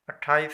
28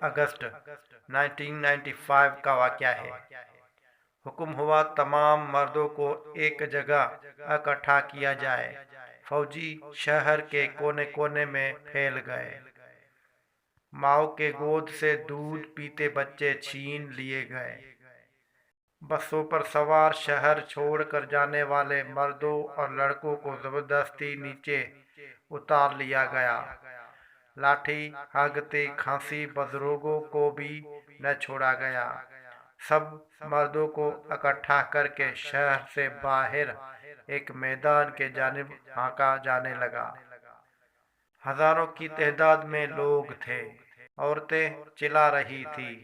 اگست 1995 کا واقعہ ہے۔ حکم ہوا تمام مردوں کو ایک جگہ اکٹھا کیا جائے۔ فوجی شہر کے کونے کونے میں پھیل گئے۔ ماؤں کے گود سے دودھ پیتے بچے چھین لیے گئے۔ بسوں پر سوار شہر چھوڑ کر جانے والے مردوں اور لڑکوں کو زبردستی نیچے اتار لیا گیا۔ لاٹھی، ہگتے کھانسی بزرگوں کو بھی نہ چھوڑا گیا۔ سب مردوں کو اکٹھا کر کے شہر سے باہر ایک میدان کے جانب ہانکا جانے لگا۔ ہزاروں کی تعداد میں لوگ تھے۔ عورتیں چلا رہی تھیں،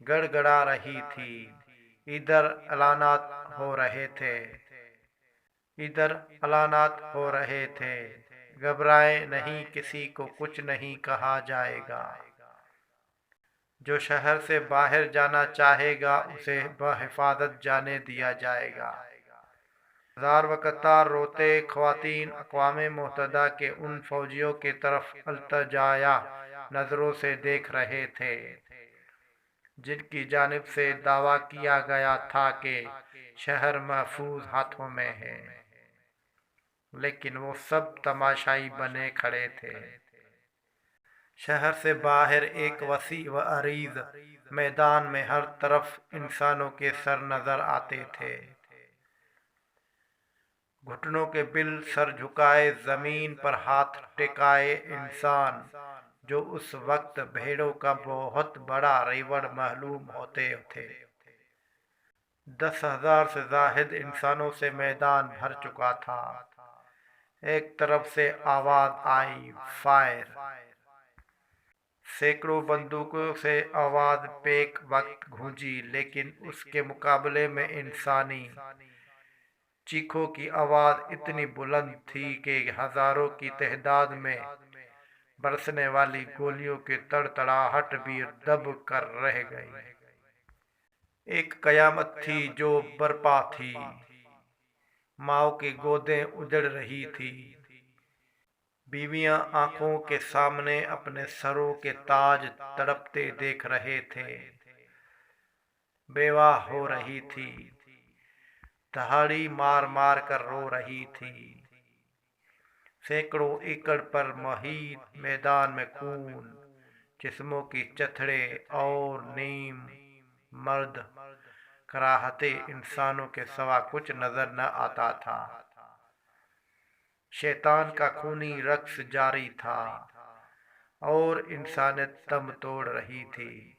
گڑ گڑا رہی تھیں، ادھر اعلانات ہو رہے تھے، گھبرائیں نہیں، کسی کو کچھ نہیں کہا جائے گا۔ جو شہر سے باہر جانا چاہے گا اسے بحفاظت جانے دیا جائے گا۔ ہزار وقتار روتے خواتین اقوام متحدہ کے ان فوجیوں کی طرف التجائیہ نظروں سے دیکھ رہے تھے جن کی جانب سے دعویٰ کیا گیا تھا کہ شہر محفوظ ہاتھوں میں ہے، لیکن وہ سب تماشائی بنے کھڑے تھے۔ شہر سے باہر ایک وسیع و عریض میدان میں ہر طرف انسانوں کے سر نظر آتے تھے، گھٹنوں کے بل، سر جھکائے، زمین پر ہاتھ ٹکائے انسان، جو اس وقت بھیڑوں کا بہت بڑا ریوڑ معلوم ہوتے تھے۔ 10,000 سے زائد انسانوں سے میدان بھر چکا تھا۔ ایک طرف سے آواز آئی، فائر! سینکڑوں بندوقوں سے آواز بیک وقت گونجی، لیکن اس کے مقابلے میں انسانی چیخوں کی آواز اتنی بلند تھی کہ ہزاروں کی تعداد میں برسنے والی گولیوں کی تڑتڑاہٹ بھی دب کر رہ گئی۔ ایک قیامت تھی جو برپا تھی۔ ماؤں کی گودیں اجڑ رہی تھیں، بیویاں آنکھوں کے سامنے اپنے سروں کے تاج تڑپتے دیکھ رہے تھے، بیوہ ہو رہی تھی، دہاڑی مار مار کر رو رہی تھی۔ سینکڑوں ایکڑ پر محیط میدان میں خون، جسموں کی چتھڑیں اور نیم مرد کراہتے انسانوں کے سوا کچھ نظر نہ آتا تھا۔ شیطان کا خونی رقص جاری تھا اور انسانیت دم توڑ رہی تھی۔